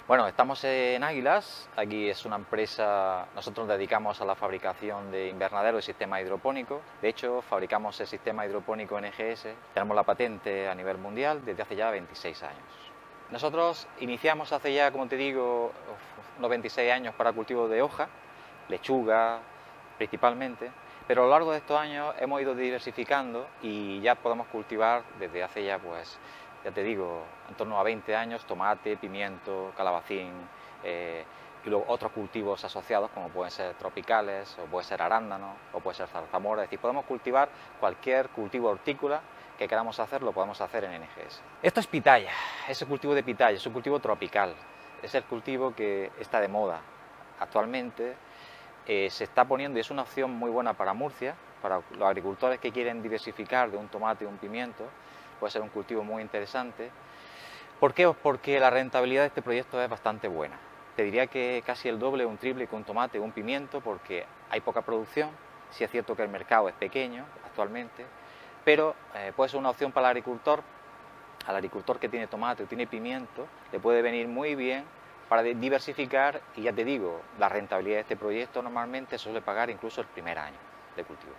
Bueno, estamos en Águilas, aquí es una empresa, nosotros nos dedicamos a la fabricación de invernaderos y sistemas hidropónicos. De hecho, fabricamos el sistema hidropónico NGS, tenemos la patente a nivel mundial desde hace ya 26 años. Nosotros iniciamos hace ya, como te digo, unos 26 años para cultivo de hoja, lechuga principalmente, pero a lo largo de estos años hemos ido diversificando y ya podemos cultivar desde hace ya, pues, ya te digo, en torno a 20 años, tomate, pimiento, calabacín y luego otros cultivos asociados como pueden ser tropicales, o puede ser arándano, o puede ser zarzamora, es decir, podemos cultivar cualquier cultivo hortícola que queramos hacer, lo podemos hacer en NGS. Esto es pitaya, es el cultivo de pitaya, es un cultivo tropical, es el cultivo que está de moda actualmente. Se está poniendo y es una opción muy buena para Murcia, para los agricultores que quieren diversificar de un tomate y un pimiento, puede ser un cultivo muy interesante. ¿Por qué? Porque la rentabilidad de este proyecto es bastante buena. Te diría que casi el doble o un triple que un tomate o un pimiento, porque hay poca producción, sí es cierto que el mercado es pequeño actualmente, pero puede ser una opción para el agricultor. Al agricultor que tiene tomate o tiene pimiento, le puede venir muy bien para diversificar y ya te digo, la rentabilidad de este proyecto normalmente suele pagar incluso el primer año de cultivo.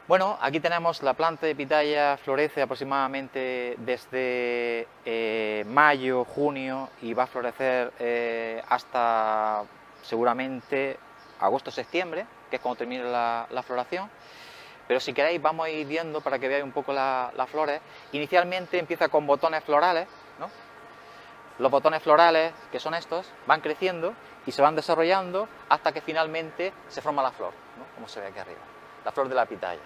Bueno, aquí tenemos la planta de pitaya, florece aproximadamente desde mayo, junio y va a florecer hasta seguramente agosto-septiembre, que es cuando termina la floración. Pero si queréis vamos a ir viendo para que veáis un poco las flores. Inicialmente empieza con botones florales, ¿no? Los botones florales, que son estos, van creciendo y se van desarrollando hasta que finalmente se forma la flor, ¿no? Como se ve aquí arriba, la flor de la pitaya.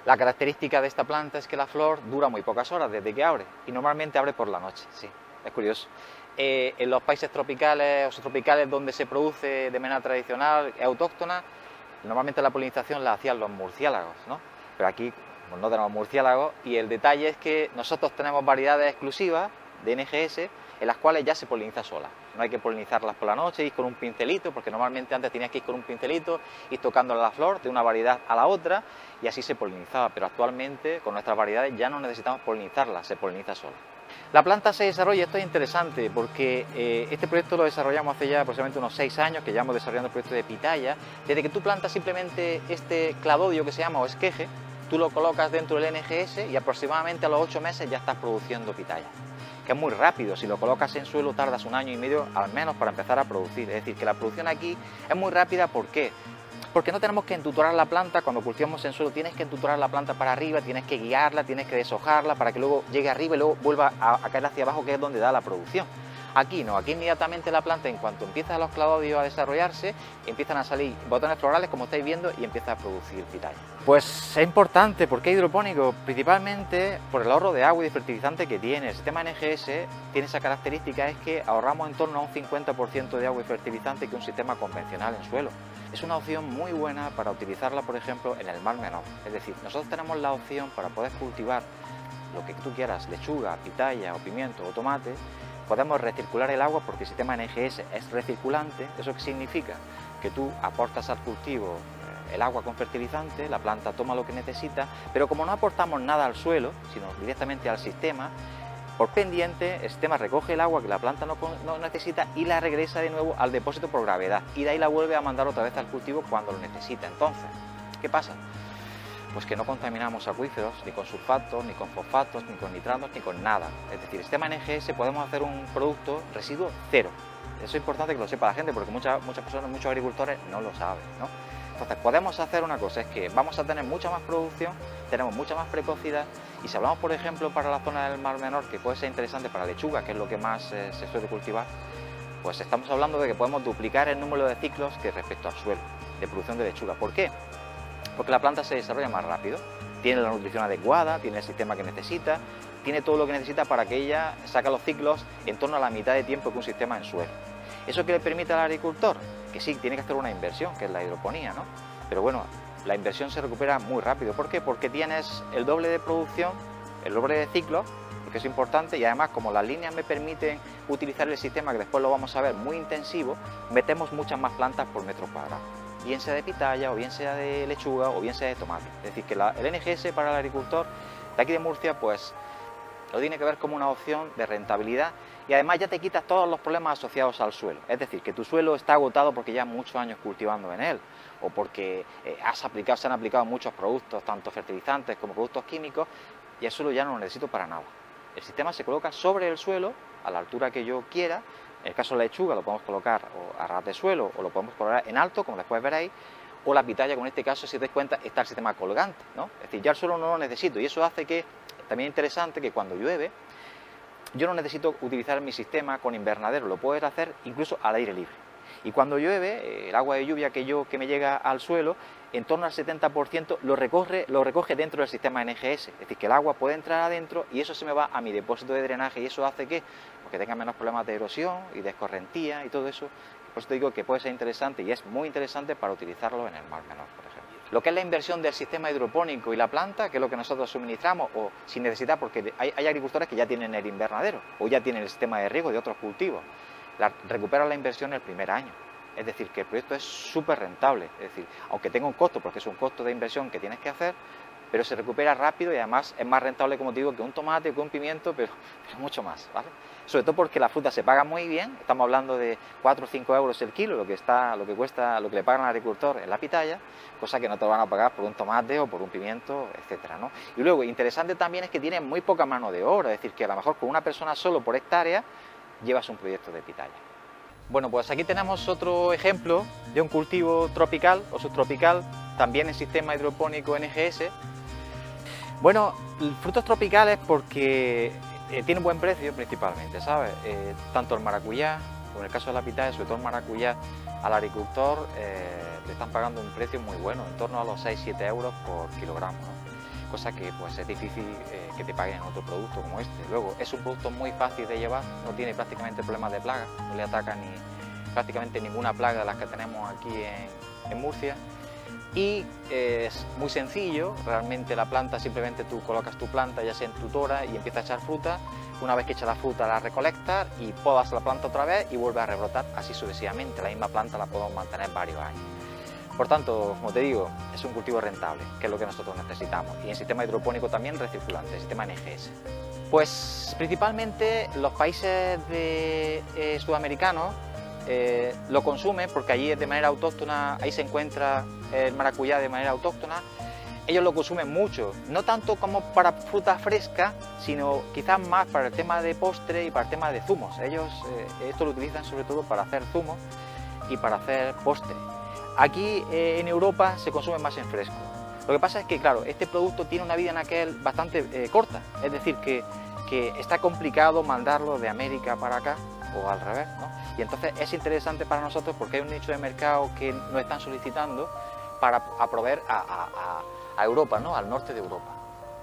La característica de esta planta es que la flor dura muy pocas horas desde que abre y normalmente abre por la noche, sí, es curioso. En los países tropicales o subtropicales donde se produce de manera tradicional y autóctona, normalmente la polinización la hacían los murciélagos, ¿no? Pero aquí pues, no tenemos murciélagos y el detalle es que nosotros tenemos variedades exclusivas de NGS en las cuales ya se poliniza sola. No hay que polinizarlas por la noche, ir con un pincelito, porque normalmente antes tenías que ir con un pincelito, ir tocando la flor de una variedad a la otra y así se polinizaba, pero actualmente con nuestras variedades ya no necesitamos polinizarlas, se poliniza sola. La planta se desarrolla, esto es interesante porque este proyecto lo desarrollamos hace ya aproximadamente unos 6 años, que llevamos desarrollando el proyecto de pitaya. Desde que tú plantas simplemente este cladodio que se llama o esqueje, tú lo colocas dentro del NGS y aproximadamente a los 8 meses ya estás produciendo pitaya, que es muy rápido. Si lo colocas en suelo tardas 1 año y medio al menos para empezar a producir, es decir, que la producción aquí es muy rápida. ¿Por qué? Porque no tenemos que entutorar la planta. Cuando cultivamos en suelo tienes que entutorar la planta para arriba, tienes que guiarla, tienes que deshojarla para que luego llegue arriba y luego vuelva a caer hacia abajo, que es donde da la producción. Aquí no, aquí inmediatamente la planta, en cuanto empiezan los cladodios a desarrollarse, empiezan a salir botones florales, como estáis viendo, y empieza a producir pitaya. Pues es importante, porque es hidropónico, principalmente por el ahorro de agua y de fertilizante que tiene. El sistema NGS tiene esa característica, es que ahorramos en torno a un 50% de agua y fertilizante que un sistema convencional en suelo. Es una opción muy buena para utilizarla, por ejemplo, en el Mar Menor. Es decir, nosotros tenemos la opción para poder cultivar lo que tú quieras, lechuga, pitaya o pimiento o tomate. Podemos recircular el agua porque el sistema NGS es recirculante. ¿Eso qué significa? Que tú aportas al cultivo el agua con fertilizante, la planta toma lo que necesita, pero como no aportamos nada al suelo, sino directamente al sistema, por pendiente el sistema recoge el agua que la planta no necesita y la regresa de nuevo al depósito por gravedad, y de ahí la vuelve a mandar otra vez al cultivo cuando lo necesita. Entonces, ¿qué pasa? Pues que no contaminamos acuíferos, ni con sulfatos, ni con fosfatos, ni con nitratos, ni con nada. Es decir, el sistema NGS podemos hacer un producto residuo cero. Eso es importante que lo sepa la gente, porque muchas personas, muchos agricultores no lo saben, ¿no? Entonces podemos hacer una cosa, es que vamos a tener mucha más producción, tenemos mucha más precocidad, y si hablamos por ejemplo para la zona del Mar Menor, que puede ser interesante para lechuga, que es lo que más se suele cultivar, pues estamos hablando de que podemos duplicar el número de ciclos que respecto al suelo de producción de lechuga. ¿Por qué? Porque la planta se desarrolla más rápido, tiene la nutrición adecuada, tiene el sistema que necesita, tiene todo lo que necesita para que ella saque los ciclos en torno a la mitad de tiempo que un sistema en suelo. ¿Eso qué le permite al agricultor? Que sí, tiene que hacer una inversión, que es la hidroponía, ¿no? Pero bueno, la inversión se recupera muy rápido. ¿Por qué? Porque tienes el doble de producción, el doble de ciclos, porque es importante, y además como las líneas me permiten utilizar el sistema, que después lo vamos a ver muy intensivo, metemos muchas más plantas por metro cuadrado. Bien sea de pitaya, o bien sea de lechuga, o bien sea de tomate. Es decir, que el NGS para el agricultor de aquí de Murcia, pues lo tiene que ver como una opción de rentabilidad y además ya te quitas todos los problemas asociados al suelo. Es decir, que tu suelo está agotado porque ya muchos años cultivando en él, o porque se han aplicado muchos productos, tanto fertilizantes como productos químicos, y el suelo ya no lo necesito para nada. El sistema se coloca sobre el suelo, a la altura que yo quiera. En el caso de la lechuga lo podemos colocar a ras de suelo, o lo podemos colocar en alto, como después veréis, o la pitaya, como en este caso, si os dais cuenta, está el sistema colgante, ¿no? Es decir, ya el suelo no lo necesito, y eso hace que, también es interesante, que cuando llueve, yo no necesito utilizar mi sistema con invernadero, lo puedo hacer incluso al aire libre. Y cuando llueve, el agua de lluvia que me llega al suelo, en torno al 70% lo recoge dentro del sistema NGS. Es decir, que el agua puede entrar adentro y eso se me va a mi depósito de drenaje, y eso hace que tenga menos problemas de erosión y de escorrentía y todo eso. Por eso te digo que puede ser interesante, y es muy interesante para utilizarlo en el Mar Menor, por ejemplo. Lo que es la inversión del sistema hidropónico y la planta, que es lo que nosotros suministramos, o sin necesidad, porque hay agricultores que ya tienen el invernadero o ya tienen el sistema de riego de otros cultivos. Recupera la inversión el primer año. Es decir, que el proyecto es súper rentable. Es decir, aunque tenga un costo, porque es un costo de inversión que tienes que hacer, pero se recupera rápido y además es más rentable, como te digo, que un tomate, que un pimiento, pero mucho más, ¿vale? Sobre todo porque la fruta se paga muy bien. Estamos hablando de 4 o 5 euros el kilo, lo que le pagan al agricultor en la pitaya, cosa que no te lo van a pagar por un tomate o por un pimiento, etcétera, ¿no? Y luego, interesante también es que tiene muy poca mano de obra, es decir, que a lo mejor con una persona solo por hectárea llevas un proyecto de pitaya. Bueno, pues aquí tenemos otro ejemplo de un cultivo tropical o subtropical, también en sistema hidropónico NGS. Bueno, frutos tropicales porque tienen buen precio principalmente, ¿sabes? Tanto el maracuyá, como en el caso de la pitaya, sobre todo el maracuyá, al agricultor le están pagando un precio muy bueno, en torno a los 6-7 euros por kilogramo, ¿no? Cosa que pues es difícil que te paguen en otro producto como este. Luego, es un producto muy fácil de llevar, no tiene prácticamente problemas de plaga, no le ataca prácticamente ninguna plaga de las que tenemos aquí en Murcia. Y es muy sencillo, realmente la planta, simplemente tú colocas tu planta ya sea en tu tora y empieza a echar fruta. Una vez que echa la fruta la recolectas y podas la planta otra vez y vuelve a rebrotar así sucesivamente. La misma planta la podemos mantener varios años. Por tanto, como te digo, es un cultivo rentable, que es lo que nosotros necesitamos. Y en sistema hidropónico también recirculante, sistema NGS. Pues principalmente los países sudamericanos lo consumen porque allí es de manera autóctona, ahí se encuentra el maracuyá de manera autóctona. Ellos lo consumen mucho, no tanto como para fruta fresca, sino quizás más para el tema de postre y para el tema de zumos. Ellos esto lo utilizan sobre todo para hacer zumos y para hacer postre. Aquí en Europa se consume más en fresco. Lo que pasa es que, claro, este producto tiene una vida en aquel bastante corta, es decir, que está complicado mandarlo de América para acá o al revés, ¿no? Y entonces es interesante para nosotros porque hay un nicho de mercado que nos están solicitando para proveer a Europa, ¿no? Al norte de Europa.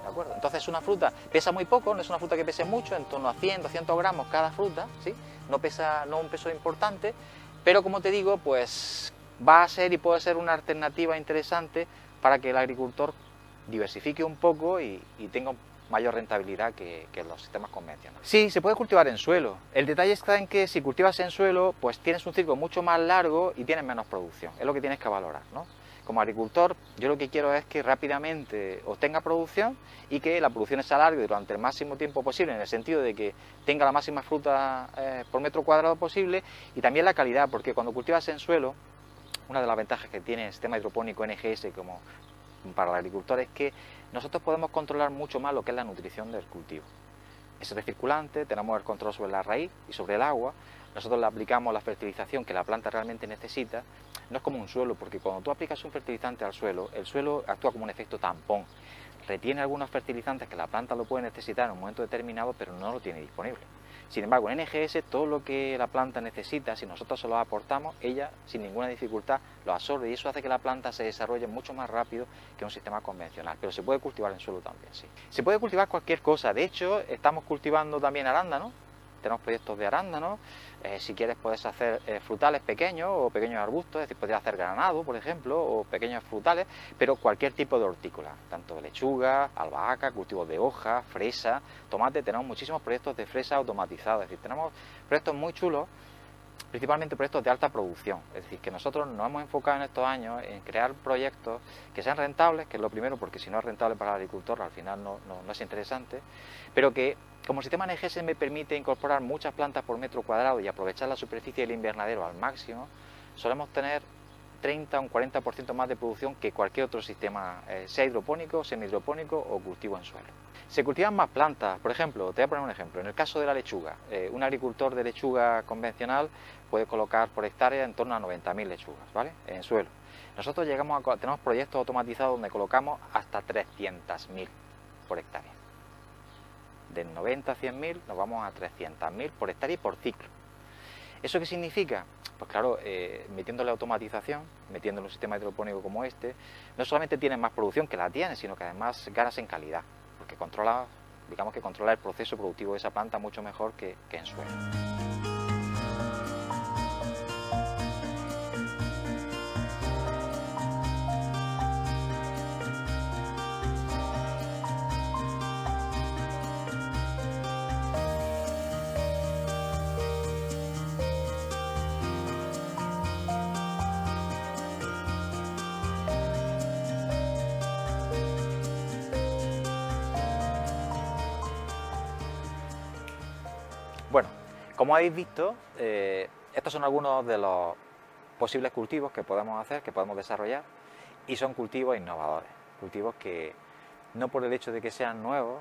¿De acuerdo? Entonces es una fruta, pesa muy poco, no es una fruta que pese mucho, en torno a 100, 200 gramos cada fruta, ¿sí? No pesa, no un peso importante, pero como te digo, pues va a ser y puede ser una alternativa interesante para que el agricultor diversifique un poco y tenga mayor rentabilidad que los sistemas convencionales. Sí, se puede cultivar en suelo. El detalle está en que si cultivas en suelo, pues tienes un ciclo mucho más largo y tienes menos producción. Es lo que tienes que valorar, ¿no? Como agricultor, yo lo que quiero es que rápidamente obtenga producción y que la producción se alargue durante el máximo tiempo posible, en el sentido de que tenga la máxima fruta por metro cuadrado posible, y también la calidad, porque cuando cultivas en suelo, una de las ventajas que tiene el sistema hidropónico NGS como para el agricultor es que nosotros podemos controlar mucho más lo que es la nutrición del cultivo. Es recirculante, tenemos el control sobre la raíz y sobre el agua. Nosotros le aplicamos la fertilización que la planta realmente necesita. No es como un suelo, porque cuando tú aplicas un fertilizante al suelo, el suelo actúa como un efecto tampón. Retiene algunos fertilizantes que la planta lo puede necesitar en un momento determinado, pero no lo tiene disponible. Sin embargo, en NGS, todo lo que la planta necesita, si nosotros se lo aportamos, ella sin ninguna dificultad lo absorbe, y eso hace que la planta se desarrolle mucho más rápido que un sistema convencional. Pero se puede cultivar en suelo también, sí. Se puede cultivar cualquier cosa. De hecho, estamos cultivando también arándanos. Tenemos proyectos de arándanos. Si quieres puedes hacer frutales pequeños o pequeños arbustos, es decir, podrías hacer granado, por ejemplo, o pequeños frutales, pero cualquier tipo de hortícola, tanto de lechuga, albahaca, cultivos de hoja, fresa, tomate. Tenemos muchísimos proyectos de fresa automatizados, es decir, tenemos proyectos muy chulos principalmente proyectos de alta producción, es decir, que nosotros nos hemos enfocado en estos años en crear proyectos que sean rentables, que es lo primero, porque si no es rentable para el agricultor al final no es interesante, pero que como el sistema NGS me permite incorporar muchas plantas por metro cuadrado y aprovechar la superficie del invernadero al máximo, solemos tener 30 o un 40% más de producción que cualquier otro sistema, sea hidropónico, semi-hidropónico o cultivo en suelo. Se cultivan más plantas, por ejemplo, te voy a poner un ejemplo, en el caso de la lechuga, un agricultor de lechuga convencional puede colocar por hectárea en torno a 90.000 lechugas, ¿vale?, en suelo. Nosotros tenemos proyectos automatizados donde colocamos hasta 300.000 por hectárea. De 90 a 100.000 nos vamos a 300.000 por hectárea y por ciclo. ¿Eso qué significa? Pues claro, metiéndole automatización, metiéndole un sistema hidropónico como este, no solamente tienes más producción, que la tienes, sino que además ganas en calidad, porque controla, digamos que controla el proceso productivo de esa planta mucho mejor que en suelo. Bueno, como habéis visto, estos son algunos de los posibles cultivos que podemos hacer, que podemos desarrollar, y son cultivos innovadores, cultivos que no por el hecho de que sean nuevos,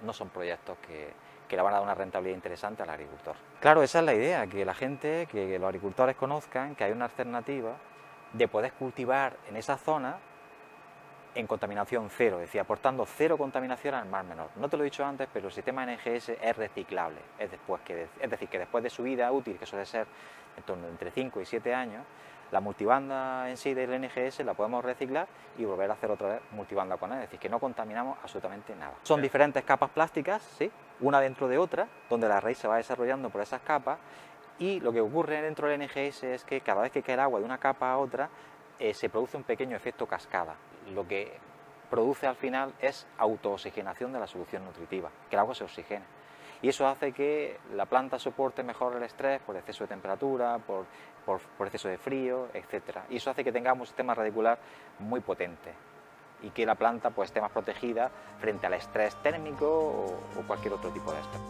no son proyectos que le van a dar una rentabilidad interesante al agricultor. Claro, esa es la idea, que la gente, que los agricultores conozcan que hay una alternativa de poder cultivar en esa zona en contaminación cero, es decir, aportando cero contaminación al mar menor. No te lo he dicho antes, pero el sistema NGS es reciclable, es decir, que después de su vida útil, que suele ser en torno entre 5 y 7 años, la multibanda en sí del NGS la podemos reciclar y volver a hacer otra vez multibanda con él, es decir, que no contaminamos absolutamente nada. Son diferentes capas plásticas, ¿sí?, una dentro de otra, donde la raíz se va desarrollando por esas capas, y lo que ocurre dentro del NGS es que cada vez que cae el agua de una capa a otra, se produce un pequeño efecto cascada. Lo que produce al final es autooxigenación de la solución nutritiva, que el agua se oxigene. Y eso hace que la planta soporte mejor el estrés por exceso de temperatura, por exceso de frío, etc. Y eso hace que tengamos un sistema radicular muy potente y que la planta pues esté más protegida frente al estrés térmico o cualquier otro tipo de estrés.